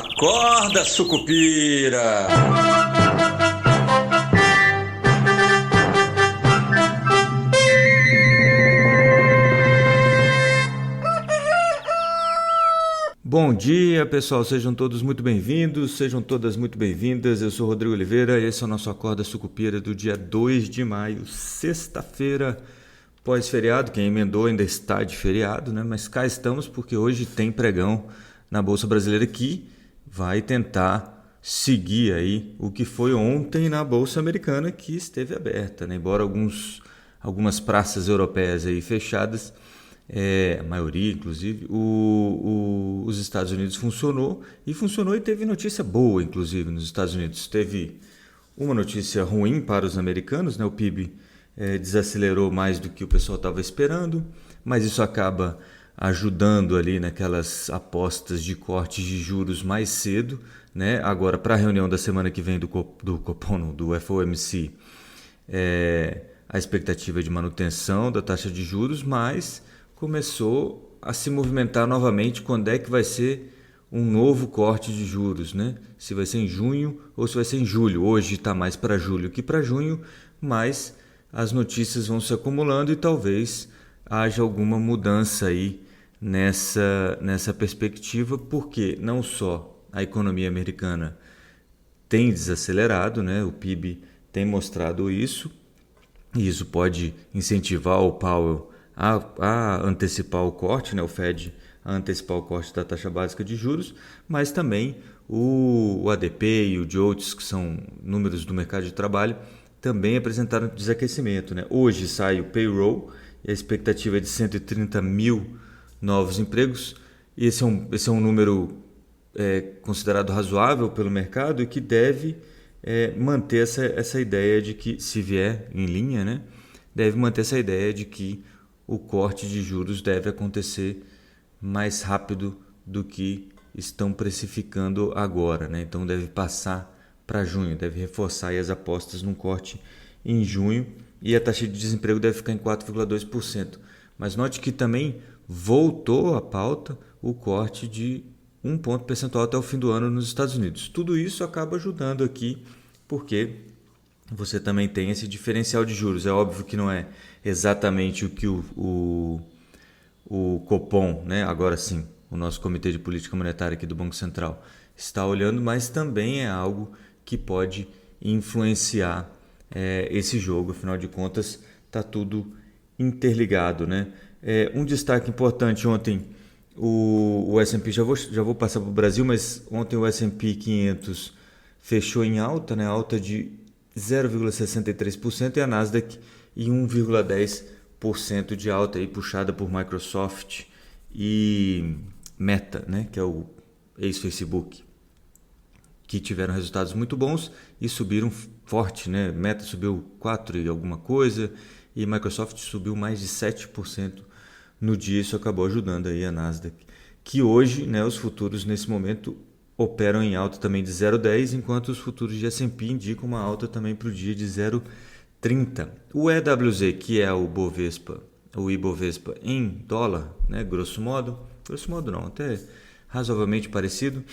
Acorda, sucupira! Bom dia, pessoal, sejam todos muito bem-vindos, sejam todas muito bem-vindas. Eu sou Rodrigo Oliveira e esse é o nosso Acorda Sucupira do dia 2 de maio, sexta-feira, pós-feriado. Quem emendou ainda está de feriado, né? Mas cá estamos porque hoje tem pregão na Bolsa Brasileira que vai tentar seguir aí o que foi ontem na Bolsa Americana, que esteve aberta, né? Embora algumas praças europeias aí fechadas, a maioria inclusive, os Estados Unidos funcionou e teve notícia boa, inclusive nos Estados Unidos. Teve uma notícia ruim para os americanos, né? O PIB desacelerou mais do que o pessoal estava esperando, mas isso acaba ajudando ali naquelas apostas de cortes de juros mais cedo, né? Agora, para a reunião da semana que vem do Copom, do FOMC, a expectativa é de manutenção da taxa de juros, mas começou a se movimentar novamente quando é que vai ser um novo corte de juros, né? Se vai ser em junho ou se vai ser em julho. Hoje está mais para julho que para junho, mas as notícias vão se acumulando e talvez haja alguma mudança aí nessa perspectiva, porque não só a economia americana tem desacelerado, né? O PIB tem mostrado isso, e isso pode incentivar o Powell a antecipar o corte, né? O Fed a antecipar o corte da taxa básica de juros, mas também o ADP e o JOLTS, que são números do mercado de trabalho, também apresentaram desaquecimento, né? Hoje sai o payroll e a expectativa é de 130 mil novos empregos. Esse é um número considerado razoável pelo mercado e que deve manter essa ideia de que, se vier em linha, né, deve manter essa ideia de que o corte de juros deve acontecer mais rápido do que estão precificando agora, né? Então deve passar para junho, deve reforçar aí as apostas num corte em junho, e a taxa de desemprego deve ficar em 4,2%. Mas note que também voltou à pauta o corte de 1 ponto percentual até o fim do ano nos Estados Unidos. Tudo isso acaba ajudando aqui, porque você também tem esse diferencial de juros. É óbvio que não é exatamente o que o Copom, né? Agora sim, o nosso Comitê de Política Monetária aqui do Banco Central está olhando, mas também é algo que pode influenciar esse jogo. Afinal de contas, está tudo interligado, né? Um destaque importante ontem, o S&P, já vou passar para o Brasil, mas ontem o S&P 500 fechou em alta, né? Alta de 0,63%, e a Nasdaq em 1,10% de alta, aí, puxada por Microsoft e Meta, né? Que é o ex-Facebook, que tiveram resultados muito bons e subiram forte, né? Meta subiu 4 e alguma coisa e Microsoft subiu mais de 7% no dia. Isso acabou ajudando aí a Nasdaq, que hoje, né, os futuros nesse momento operam em alta também de 0,10, enquanto os futuros de S&P indicam uma alta também para o dia de 0,30. O EWZ, que é o Ibovespa em dólar, né, grosso modo não, até razoavelmente parecido,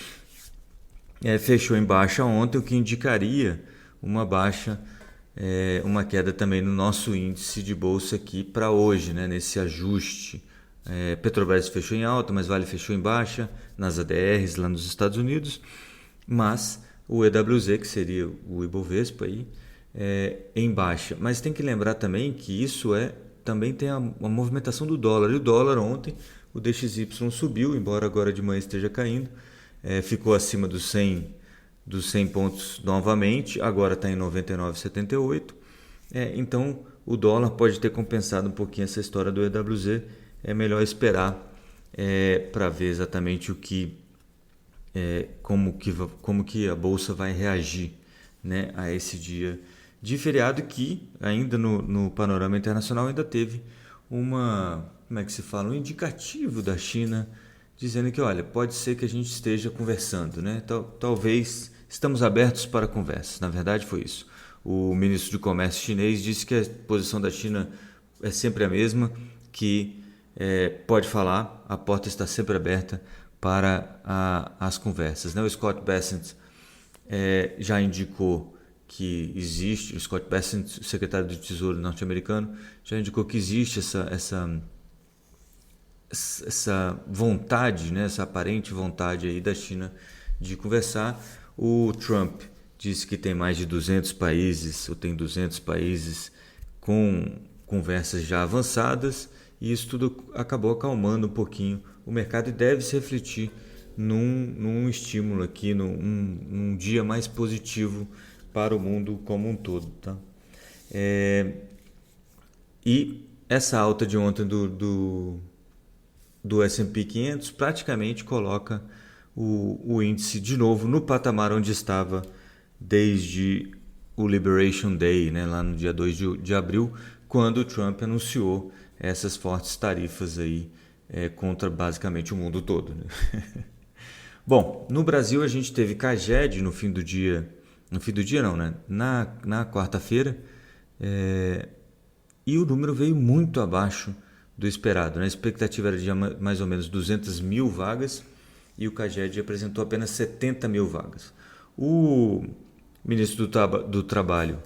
fechou em baixa ontem, o que indicaria uma baixa, uma queda também no nosso índice de bolsa aqui para hoje, né, nesse ajuste. Petrobras fechou em alta, mas Vale fechou em baixa nas ADRs lá nos Estados Unidos, mas o EWZ, que seria o Ibovespa, aí, em baixa. Mas tem que lembrar também que isso também tem a movimentação do dólar. E o dólar ontem, o DXY subiu, embora agora de manhã esteja caindo, ficou acima dos 100 pontos novamente, agora está em 99,78. Então o dólar pode ter compensado um pouquinho essa história do EWZ. É melhor esperar para ver exatamente como que a bolsa vai reagir, né, a esse dia de feriado, que ainda no panorama internacional ainda teve um indicativo da China dizendo que, olha, pode ser que a gente esteja conversando, né? Talvez estamos abertos para conversas. Na verdade foi isso. O ministro de Comércio chinês disse que a posição da China é sempre a mesma, que pode falar, a porta está sempre aberta para as conversas, né? O Scott Bessent já indicou que existe, o Scott Bessent, secretário do Tesouro norte-americano, já indicou que existe essa vontade, né, essa aparente vontade aí da China de conversar. O Trump disse que tem mais de 200 países, ou tem 200 países com conversas já avançadas, e isso tudo acabou acalmando um pouquinho o mercado e deve se refletir num estímulo aqui, num dia mais positivo para o mundo como um todo. Tá? E essa alta de ontem do S&P 500 praticamente coloca o índice de novo no patamar onde estava desde o Liberation Day, né, lá no dia 2 de abril, quando o Trump anunciou essas fortes tarifas aí, contra basicamente o mundo todo. Né? Bom, no Brasil a gente teve Caged no fim do dia não, né? Na quarta-feira, e o número veio muito abaixo do esperado, né? A expectativa era de mais ou menos 200 mil vagas e o Caged apresentou apenas 70 mil vagas. O ministro do Trabalho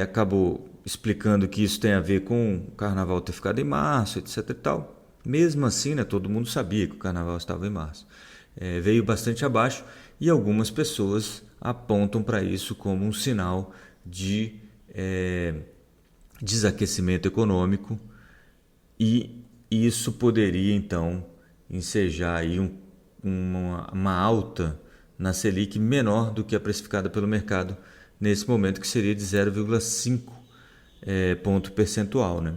acabou explicando que isso tem a ver com o carnaval ter ficado em março, etc. e tal. Mesmo assim, né, todo mundo sabia que o carnaval estava em março. Veio bastante abaixo e algumas pessoas apontam para isso como um sinal de desaquecimento econômico, e isso poderia então ensejar aí uma alta na Selic menor do que a precificada pelo mercado nesse momento, que seria de 0,5 ponto percentual. Né?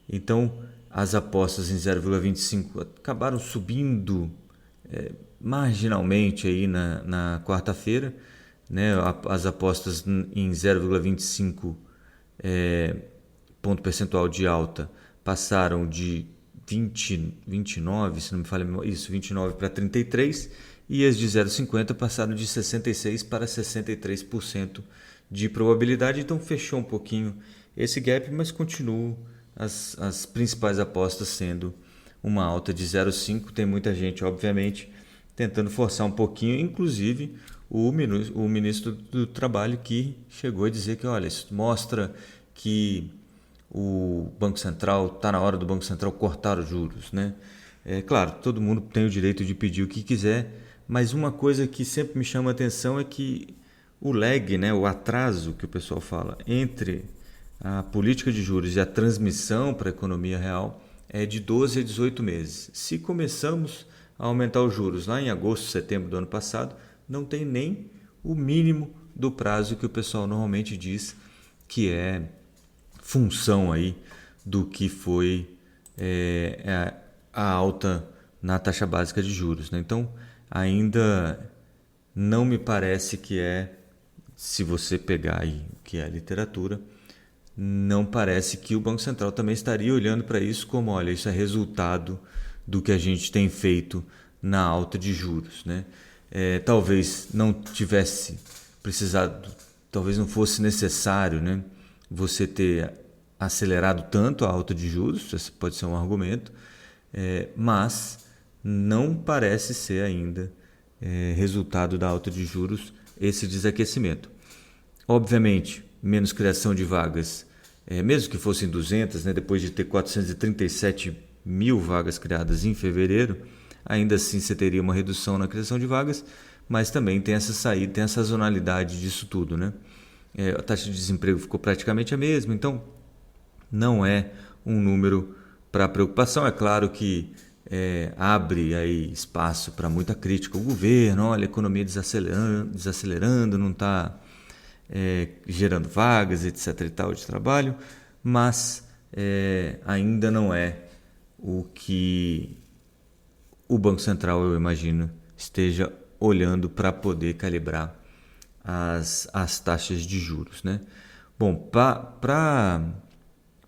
Então, as apostas em 0,25 acabaram subindo marginalmente aí na quarta-feira, né? As apostas em 0,25 ponto percentual de alta passaram de 29, se não me falha isso, 29 para 33, e as de 0,50 passaram de 66 para 63% de probabilidade. Então fechou um pouquinho esse gap, mas continuam as principais apostas sendo uma alta de 0,5. Tem muita gente, obviamente, tentando forçar um pouquinho, inclusive o ministro do Trabalho, que chegou a dizer que, olha, isso mostra que o Banco Central, está na hora do Banco Central cortar os juros, né? Claro, todo mundo tem o direito de pedir o que quiser, mas uma coisa que sempre me chama a atenção é que o lag, né, o atraso que o pessoal fala entre a política de juros e a transmissão para a economia real é de 12 a 18 meses. Se começamos a aumentar os juros lá em agosto, setembro do ano passado, não tem nem o mínimo do prazo que o pessoal normalmente diz que é função aí do que foi a alta na taxa básica de juros. Né? Então, ainda não me parece que se você pegar aí o que é a literatura, não parece que o Banco Central também estaria olhando para isso como, olha, isso é resultado do que a gente tem feito na alta de juros. Né? Talvez não tivesse precisado, talvez não fosse necessário, né, você ter acelerado tanto a alta de juros, esse pode ser um argumento, mas não parece ser ainda resultado da alta de juros esse desaquecimento. Obviamente, menos criação de vagas, mesmo que fossem 200, né, depois de ter 437 mil vagas criadas em fevereiro, ainda assim você teria uma redução na criação de vagas, mas também tem essa saída, tem essa sazonalidade disso tudo. Né? A taxa de desemprego ficou praticamente a mesma, então não é um número para preocupação. É claro que abre aí espaço para muita crítica ao governo, olha, a economia desacelerando, não está gerando vagas, etc. e tal de trabalho, mas ainda não é o que o Banco Central, eu imagino, esteja olhando para poder calibrar as taxas de juros. Né? Bom, para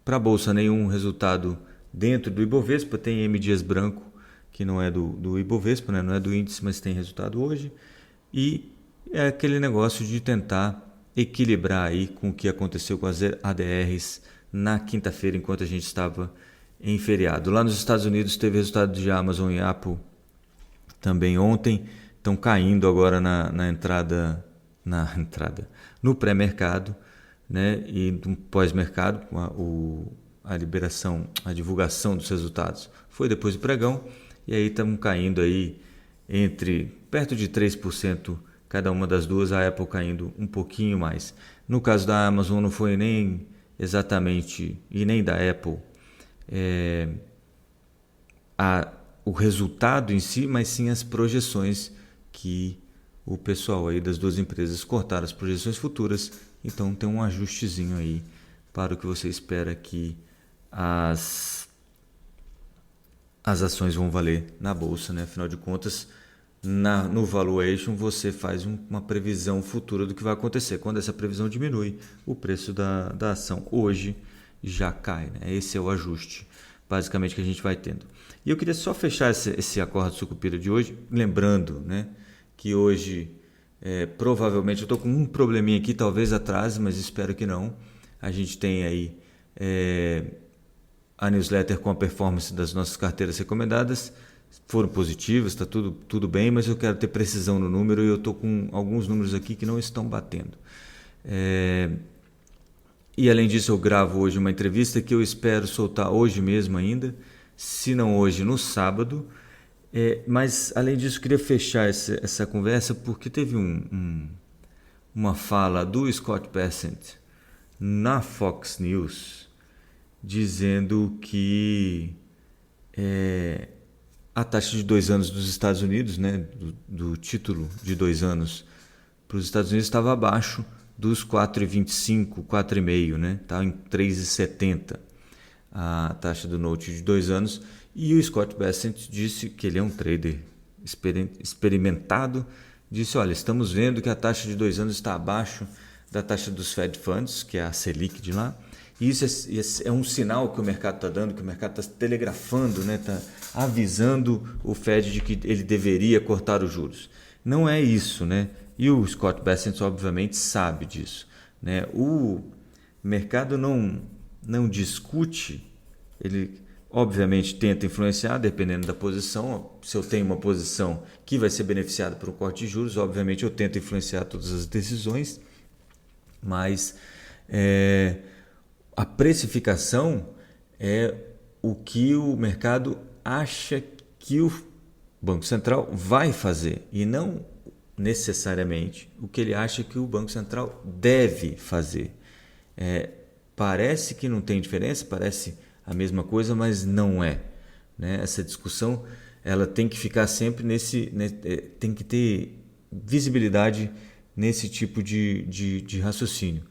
a Bolsa, nenhum resultado dentro do Ibovespa. Tem M. Dias Branco, que não é do Ibovespa, né? Não é do índice, mas tem resultado hoje. E é aquele negócio de tentar equilibrar aí com o que aconteceu com as ADRs na quinta-feira, enquanto a gente estava em feriado. Lá nos Estados Unidos teve resultado de Amazon e Apple também ontem, estão caindo agora no pré-mercado, né? E no pós-mercado, a liberação, a divulgação dos resultados foi depois do pregão, e aí estamos caindo aí perto de 3%, cada uma das duas, a Apple caindo um pouquinho mais. No caso da Amazon não foi nem exatamente, e nem da Apple, o resultado em si, mas sim as projeções que o pessoal aí das duas empresas cortaram as projeções futuras, então tem um ajustezinho aí para o que você espera que as ações vão valer na bolsa, né? Afinal de contas, no valuation você faz uma previsão futura do que vai acontecer. Quando essa previsão diminui, o preço da ação hoje já cai, né? Esse é o ajuste basicamente que a gente vai tendo. E eu queria só fechar esse Acorda Sucupira de hoje, lembrando, né, que hoje provavelmente eu estou com um probleminha aqui, talvez atrase, mas espero que não. A gente tem aí a newsletter com a performance das nossas carteiras recomendadas, foram positivas, está tudo bem, mas eu quero ter precisão no número e eu estou com alguns números aqui que não estão batendo. E além disso eu gravo hoje uma entrevista que eu espero soltar hoje mesmo ainda, se não hoje, no sábado. Mas além disso eu queria fechar essa conversa porque teve uma fala do Scott Bessent na Fox News dizendo que a taxa de 2 anos dos Estados Unidos, né, do título de 2 anos para os Estados Unidos estava abaixo dos 4,25, 4,5, né? Estava em 3,70 a taxa do note de 2 anos. E o Scott Bessent disse que ele é um trader experimentado, disse, olha, estamos vendo que a taxa de 2 anos está abaixo da taxa dos Fed Funds, que é a Selic de lá, e isso é um sinal que o mercado está dando, que o mercado está telegrafando, né? Está avisando o Fed de que ele deveria cortar os juros. Não é isso, né? E o Scott Bessent obviamente sabe disso, né? O mercado não discute, ele obviamente tenta influenciar dependendo da posição. Se eu tenho uma posição que vai ser beneficiada por um corte de juros, obviamente eu tento influenciar todas as decisões, mas a precificação é o que o mercado acha que o Banco Central vai fazer e não necessariamente o que ele acha que o Banco Central deve fazer. Parece que não tem diferença, parece a mesma coisa, mas não é, né? Essa discussão ela tem que ficar sempre tem que ter visibilidade nesse tipo de raciocínio.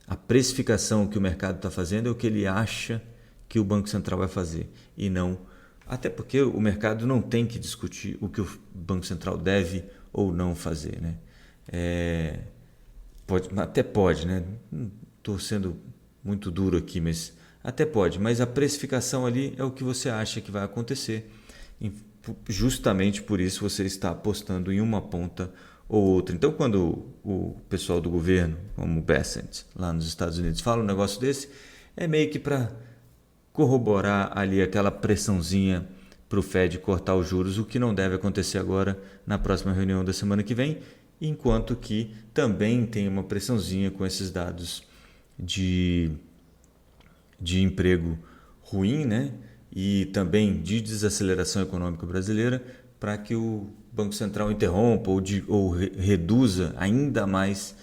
A precificação que o mercado está fazendo é o que ele acha que o Banco Central vai fazer e não, até porque o mercado não tem que discutir o que o Banco Central deve ou não fazer, né? Até pode, né? Estou sendo muito duro aqui, mas até pode, mas a precificação ali é o que você acha que vai acontecer. Justamente por isso você está apostando em uma ponta ou outra. Então, quando o pessoal do governo, como o Bessent, lá nos Estados Unidos, fala um negócio desse, é meio que para corroborar ali aquela pressãozinha para o Fed cortar os juros, o que não deve acontecer agora na próxima reunião da semana que vem, enquanto que também tem uma pressãozinha com esses dados de emprego ruim, né? E também de desaceleração econômica brasileira, para que o Banco Central interrompa ou reduza ainda mais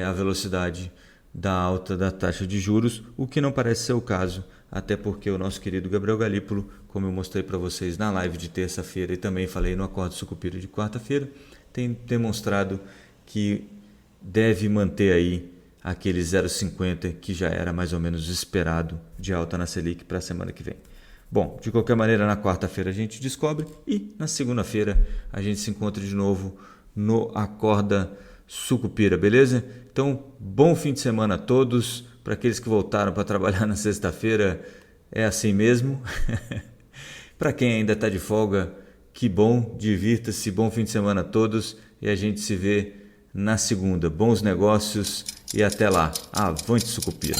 a velocidade da alta da taxa de juros, o que não parece ser o caso, até porque o nosso querido Gabriel Galípolo, como eu mostrei para vocês na live de terça-feira e também falei no Acorda Sucupira de quarta-feira, tem demonstrado que deve manter aí aquele 0,50 que já era mais ou menos esperado de alta na Selic para a semana que vem. Bom, de qualquer maneira, na quarta-feira a gente descobre e na segunda-feira a gente se encontra de novo no Acorda Sucupira, beleza? Então, bom fim de semana a todos. Para aqueles que voltaram para trabalhar na sexta-feira, é assim mesmo. Para quem ainda está de folga, que bom, divirta-se, bom fim de semana a todos e a gente se vê na segunda. Bons negócios e até lá. Avante Sucupira!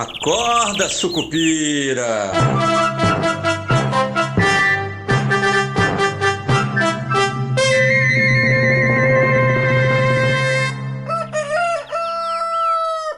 Acorda, sucupira!